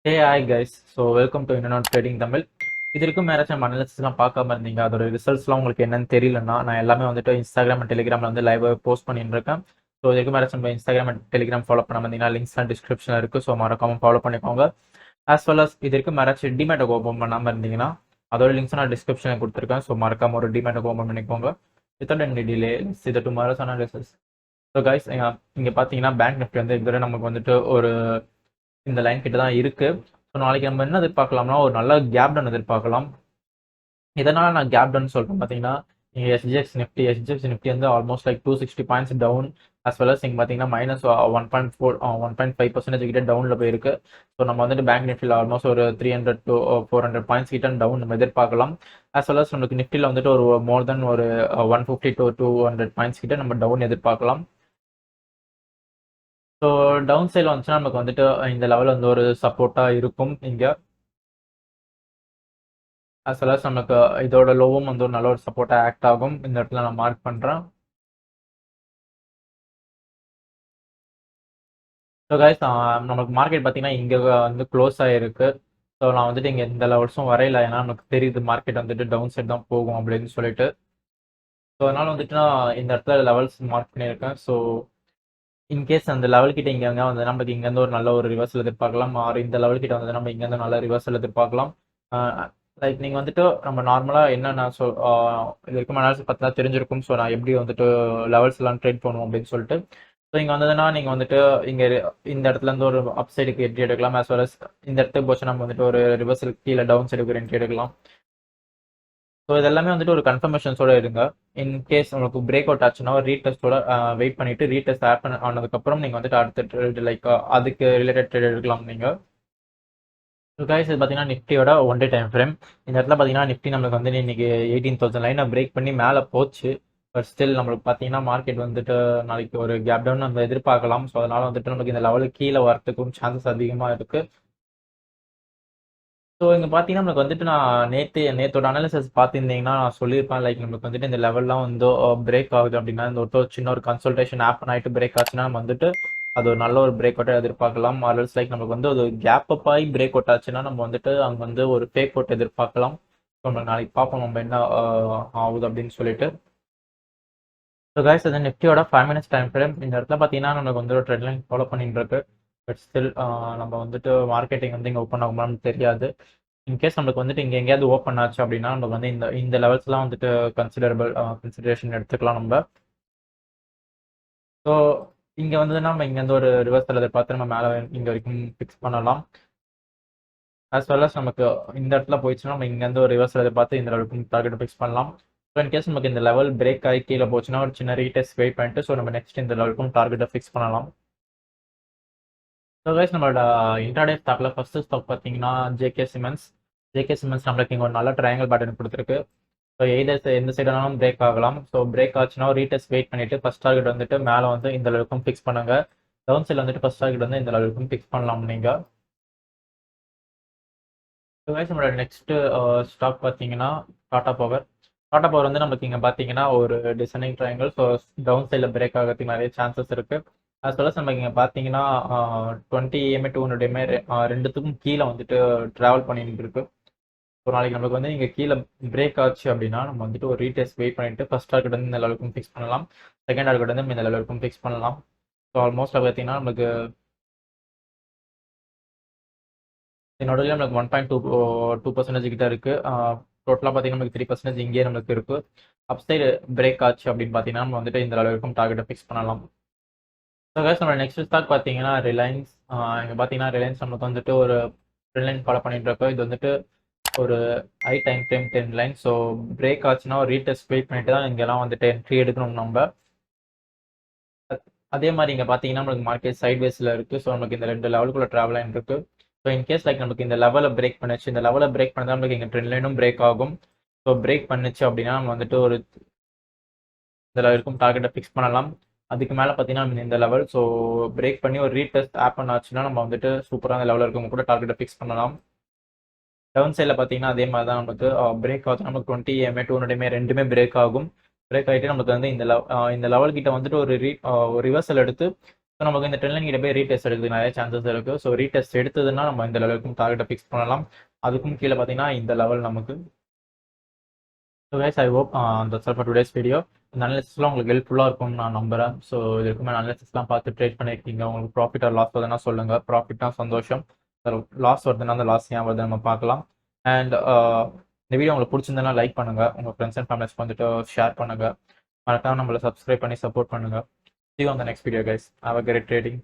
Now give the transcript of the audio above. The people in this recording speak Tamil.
Hey, hi guys. So welcome to Internet Trading Tamil. இது வரைக்கும் யாராச்சும் நம்ம அனாலிசிஸ்லாம் பார்க்காம இருந்தீங்க, அதோட ரிசல்ட்ஸ்லாம் உங்களுக்கு என்னன்னு தெரியலன்னா, நான் எல்லாமே வந்துட்டு இன்ஸ்டாகிராம் அண்ட் டெலிகிராமில் வந்து லைவாக போஸ்ட் பண்ணிட்டு இருக்கேன். ஸோ இது வரைக்கும் யாராச்சும் நம்ம இன்ஸ்டாகிராம் அண்ட் டெலிகிராம் ஃபாலோ பண்ண வந்தீங்கன்னா லிங்க்ஸ்லாம் டிஸ்கிரிப்ஷனில் இருக்குது. ஸோ மறக்காம ஃபாலோ பண்ணிக்கோங்க. ஆஸ் வெல் அஸ் இது வரைக்கும் யாராச்சும் டிமேட்டை ஓப்பன் பண்ணாமல் இருந்தீங்கன்னா, அதோட லிங்க்ஸ் நான் டிஸ்கிரிப்ஷனில் கொடுத்துருக்கேன். ஸோ மறக்காம ஒரு டிமேட்டை ஓப்பன் பண்ணிக்கோங்க. வித்தவுட் எனி டிலே இது டுமாரோஸ் அனாலிசிஸ். ஸோ கைஸ் இங்கே பார்த்தீங்கன்னா பேங்க் நிஃப்டி வந்து இதுவரை நமக்கு வந்துட்டு ஒரு இந்த லைன் கிட்ட தான் இருக்கு. ஸோ நாளைக்கு நம்ம என்ன எதிர்பார்க்கலாம்னா ஒரு நல்ல கேப் டவுன் எதிர்பார்க்கலாம். இதனால நான் கேப் டவுன் சொல்றேன் பார்த்தீங்கன்னா நீங்கள் எஸ்ஜிஎக்ஸ் நிஃப்டி வந்து almost like 260 points down. As well as இங்கே பார்த்தீங்கன்னா -1.5% கிட்ட டவுனில் போயிருக்கு. ஸோ நம்ம வந்துட்டு பேங்க் நிஃப்டியில் ஆல்மோஸ்ட் ஒரு 300 to 400 பாயிண்ட்ஸ் கிட்ட டவுன் நம்ம எதிர்பார்க்கலாம். அஸ் வெல் அஸ் நமக்கு நிஃப்டியில் வந்துட்டு ஒரு மோர் தென் ஒரு 150 to 200 பாயிண்ட்ஸ் கிட்ட நம்ம டவுன் எதிர்பார்க்கலாம். ஸோ டவுன் சைடில் வந்துச்சுன்னா நமக்கு வந்துட்டு இந்த லெவல் வந்து ஒரு சப்போர்ட்டாக இருக்கும் இங்கே. அஸ் வெல் அஸ் நமக்கு இதோட லோவும் வந்து ஒரு நல்ல ஒரு சப்போர்ட்டாக ஆக்ட் ஆகும். இந்த இடத்துல நான் மார்க் பண்ணுறேன். ஸோ கைஸ் நமக்கு மார்க்கெட் பார்த்தீங்கன்னா இங்கே வந்து க்ளோஸ் ஆகிருக்கு. ஸோ நான் வந்துட்டு இங்கே இந்த லெவல்ஸும் வரையில, ஏன்னா நமக்கு தெரியுது மார்க்கெட் வந்துட்டு டவுன் சைட் தான் போகும் அப்படின்னு சொல்லிட்டு. ஸோ அதனால் வந்துட்டு நான் இந்த இடத்துல லெவல்ஸ் மார்க் பண்ணியிருக்கேன். ஸோ இன்கேஸ் அந்த லெவல் கிட்ட இங்கே வந்து நமக்கு இங்கேருந்து ஒரு நல்ல ஒரு ரிவர்சல் எதிர்பார்க்கலாம். ஆறு இந்த லெவல் கிட்ட வந்து நம்ம இங்கேருந்து நல்ல ரிவர்சல் எதிர்பார்க்கலாம். லைக் நீங்கள் வந்துட்டு நம்ம நார்மலாக என்ன நான் இது வரைக்கும் அனாலிசிஸ் பார்த்தா தெரிஞ்சிருக்கும். ஸோ நான் எப்படி வந்துட்டு லெவல்ஸ் எல்லாம் ட்ரேட் பண்ணுவோம் அப்படின்னு சொல்லிட்டு. ஸோ இங்கே வந்ததுன்னா நீங்கள் வந்துட்டு இங்கே இந்த இடத்துல இருந்து ஒரு அப் சைடுக்கு என்ட்ரி எடுக்கலாம். ஆஸ் வெல் அஸ் இந்த இடத்துக்கு போச்சு நம்ம வந்துட்டு ஒரு ரிவர்சல் கீழே டவுன் சைடுக்கு என்ட்ரி எடுக்கலாம். ஸோ இதெல்லாமே வந்துட்டு ஒரு கன்ஃபர்மேஷன்ஸோட இருங்க. இன்கேஸ் உங்களுக்கு பிரேக் அவுட் ஆச்சுன்னா ரீடெஸ்ட்டோட வெயிட் பண்ணிட்டு ரீடெஸ்ட் ஆப் ஆனதுக்கப்புறம் நீங்கள் வந்துட்டு அடுத்த ட்ரேட் லைக் அதுக்கு ரிலேட்டட் ட்ரேட் எடுக்கலாம் நீங்கள். ஸோ கைஸ் இது பார்த்தீங்கன்னா நிஃப்டியோட ஒன் டே டைம் ஃப்ரேம். இந்த இடத்துல பார்த்தீங்கன்னா நிஃப்டி நம்மளுக்கு வந்து இன்னைக்கு 18,000 லைனை பிரேக் பண்ணி மேலே போச்சு. பட் ஸ்டில் நம்மளுக்கு பார்த்தீங்கன்னா மார்க்கெட் வந்துட்டு நாளைக்கு ஒரு கேப் டவுன் நம்ம எதிர்பார்க்கலாம். ஸோ அதனால வந்துட்டு நமக்கு இந்த லெவலுக்கு கீழே வரத்துக்கும் சான்சஸ் அதிகமாக இருக்கு. ஸோ இங்கே பார்த்தீங்கன்னா நம்மளுக்கு வந்துட்டு நான் நேற்றோட அனாலிசிஸ் பார்த்துருந்தீங்கன்னா நான் சொல்லியிருப்பேன். லைக் நம்மளுக்கு வந்துட்டு இந்த லெவல்லாம் வந்து பிரேக் ஆகுது அப்படின்னா இந்த ஒரு சின்ன ஒரு கன்சல்டேஷன் ஆப் ஆகிட்டு பிரேக் ஆச்சுன்னா நம்ம வந்துட்டு அது ஒரு நல்ல ஒரு பிரேக் அவுட்டை எதிர்பார்க்கலாம். ஆல்ஸ் லைக் நமக்கு வந்து ஒரு கேப் அப் ஆகி பிரேக் அவுட் ஆச்சுன்னா நம்ம வந்துட்டு அங்கே வந்து ஒரு ஃபேக் அவுட் எதிர்பார்க்கலாம். ஸோ நம்ம நாளைக்கு பார்ப்போம் நம்ம என்ன ஆகுது அப்படின்னு சொல்லிட்டு. ஸோ கைஸ் அது நிஃப்டியோட 5 minutes டைம் ஃப்ரேம். இந்த இடத்துல பார்த்தீங்கன்னா நமக்கு வந்து ஒரு ட்ரெண்ட் லைன் ஃபாலோ பண்ணிட்டு இருக்கு. பட் ஸ்டில் நம்ம வந்துட்டு மார்க்கெட்டிங் வந்து இங்கே ஓப்பன் ஆகுமான்னு தெரியாது. இன்கேஸ் நம்மளுக்கு வந்துட்டு இங்கே எங்கேயாவது ஓப்பன் ஆச்சு அப்படின்னா நம்ம வந்து இந்த லெவல்ஸ்லாம் வந்துட்டு கன்சிடரேஷன் எடுத்துக்கலாம் நம்ம. ஸோ இங்கே வந்துன்னா நம்ம இங்கேருந்து ஒரு ரிவர்சல் எதிர்பார்த்து நம்ம மேலே இங்கே வரைக்கும் ஃபிக்ஸ் பண்ணலாம். ஆஸ் வெல் அஸ் நமக்கு இந்த இடத்துல போயிடுச்சுன்னா நம்ம இங்கேருந்து ஒரு ரிவர்சல் எதிர்பார்த்து இந்த லெவலுக்கு டார்கெட் ஃபிக்ஸ் பண்ணலாம். ஸோ இன்கேஸ் நமக்கு இந்த லெவல் பிரேக் ஆகி கீழே போச்சுன்னா ஒரு சின்ன ரீடெஸ்ட் வெயிட் பண்ணிட்டு ஸோ நம்ம நெக்ஸ்ட் இந்த லெவலுக்கும் டார்கெட்டை ஃபிக்ஸ் பண்ணலாம். ஸோ கைஸ் நம்மளோட இன்ட்ராடே ஸ்டாக்ல ஃபர்ஸ்ட் ஸ்டாக் பார்த்தீங்கன்னா ஜேகே சிமெண்ட்ஸ் நம்மளுக்கு இங்கே ஒரு நல்ல ட்ரையாங்கல் பேட்டர்ன் கொடுத்துருக்கு. ஸோ எந்த சைடானாலும் பிரேக் ஆகலாம். ஸோ பிரேக் ஆச்சுன்னா ரீடெஸ்ட் வெயிட் பண்ணிட்டு ஃபர்ஸ்ட் டார்கெட் வந்துட்டு மேலே வந்து இந்த லெவலுக்கும் ஃபிக்ஸ் பண்ணுங்க. டவுன் சைடில் வந்துட்டு ஃபர்ஸ்ட் டார்கெட் வந்து இந்த லெவலுக்கும் ஃபிக்ஸ் பண்ணலாம் நீங்கள். ஸோ கைஸ் நம்மளோட நெக்ஸ்ட் ஸ்டாக் பார்த்தீங்கன்னா டாடா பவர் வந்து நமக்கு இங்கே பார்த்தீங்கன்னா ஒரு டிசைனிங் ட்ரையாங்கல். ஸோ டவுன் சைடில் பிரேக் ஆகிறதுக்கு நிறைய சான்சஸ் இருக்கு. as well as நம்ம இங்கே பார்த்தீங்கன்னா 20 EMA 200 EMA ரெண்டுத்துக்கும் கீழே வந்துட்டு ட்ராவல் பண்ணிட்டு இருக்கு. ஸோ நாளைக்கு நமக்கு வந்து இங்கே கீழே பிரேக் ஆச்சு அப்படின்னா நம்ம வந்துட்டு ஒரு ரீடெஸ்ட் வெயிட் பண்ணிட்டு ஃபர்ஸ்ட் டார்கெட் வந்து இந்த லெவலுக்கும் ஃபிக்ஸ் பண்ணலாம். செகண்ட் டார்கெட் வந்து இந்த லெவலுக்கும் ஃபிக்ஸ் பண்ணலாம். ஸோ ஆல்மோஸ்ட் பார்த்தீங்கன்னா நமக்கு என்னோட நம்மளுக்கு 1.2% கிட்ட இருக்கு. டோட்டலாக பார்த்தீங்கன்னா நமக்கு 3% இங்கேயே நம்மளுக்கு இருக்கு. அப்சைடு பிரேக் ஆச்சு அப்படின்னு பார்த்தீங்கன்னா நம்ம வந்துட்டு இந்த லெவலுக்கும் டார்கெட்டை ஃபிக்ஸ் பண்ணலாம். ஸோ கைஸ் நம்ம நெக்ஸ்ட் ஸ்டாக் பார்த்தீங்கன்னா ரிலையன்ஸ். இங்கே பார்த்தீங்கன்னா ரிலையன்ஸ் நம்மளுக்கு வந்துட்டு ஒரு ட்ரெண்ட் லைன் ஃபாலோ பண்ணிட்டு இருக்கோம். இது வந்துட்டு ஒரு high time frame trend line. So break ஆச்சுன்னா ஒரு ரீடெஸ்ட் வெயிட் பண்ணிட்டு தான் இங்கெல்லாம் வந்துட்டு என்ட்ரி எடுக்கணும் நம்ம. அதே மாதிரி இங்கே பார்த்தீங்கன்னா நமக்கு மார்க்கெட் சைட்வேஸில் இருக்குது. ஸோ நமக்கு இந்த ரெண்டு லெவலுக்குள்ள ட்ராவல் லைன் இருக்குது. ஸோ இன்கேஸ் லைக் நமக்கு இந்த லெவலை பிரேக் பண்ணுச்சு, இந்த லெவலை பிரேக் பண்ணால் நமக்கு இங்கே ட்ரெண்ட் லைனும் பிரேக் ஆகும். ஸோ பிரேக் பண்ணுச்சு அப்படின்னா நம்ம வந்துட்டு ஒரு இந்த லெவலுக்கும் டார்கெட்டை ஃபிக்ஸ் பண்ணலாம். அதுக்கு மேலே பார்த்தீங்கன்னா இந்த லெவல் ஸோ பிரேக் பண்ணி ஒரு ரீடெஸ்ட் ஆப் ஆச்சுன்னா நம்ம வந்துட்டு சூப்பராக அந்த லெவலில் இருக்கவங்க கூட டார்கெட்டை ஃபிக்ஸ் பண்ணலாம். டவுன் சைடில் பார்த்தீங்கன்னா அதே மாதிரி தான் நமக்கு பிரேக் ஆகுது. நமக்கு 20 EMA 200 EMA ரெண்டுமே பிரேக் ஆகும். பிரேக் ஆகிட்டு நமக்கு வந்து இந்த லெவல் கிட்ட வந்துட்டு ஒரு ரிவர்சல் எடுத்து ஸோ நமக்கு இந்த ட்ரெண்ட் லைன் கிட்ட போய் ரீடெஸ்ட் எடுக்குது நிறைய சான்சஸ் இருக்குது. ஸோ ரீடெஸ்ட் எடுத்ததுன்னா நம்ம இந்த லெவலுக்கும் டார்கெட்டை ஃபிக்ஸ் பண்ணலாம். அதுக்கும் கீழே பார்த்தீங்கன்னா இந்த லெவல் நமக்கு. ஸோ கைஸ் ஐ ஹோப் அந்த ஃபார் டுடேஸ் வீடியோ இந்த அனாலிசிஸ்லாம் உங்களுக்கு ஹெல்ப்ஃபுல்லாக இருக்கும்னு நான் நம்புறேன். ஸோ இதுக்குமே அனாலிசிஸ்லாம் பார்த்து ட்ரேட் பண்ணியிருக்கீங்க. உங்களுக்கு ப்ராஃபிட் ஆர் லாஸ் வருதுன்னா சொல்லுங்கள். ப்ராஃபிட்னா சந்தோஷம், லாஸ் வருதுன்னா அந்த லாஸ் ஏன் வருது நம்ம பார்க்கலாம். அண்ட் இந்த வீடியோ உங்களுக்கு பிடிச்சிருந்தனா லைக் பண்ணுங்கள், உங்கள் ஃப்ரெண்ட்ஸ் அண்ட் ஃபேமிலிஸ்க்கு வந்துட்டு ஷேர் பண்ணுங்கள். மறக்காம நம்மளை சப்ஸ்கிரைப் பண்ணி சப்போர்ட் பண்ணுங்கள். See you on the next video guys. Have a great trading.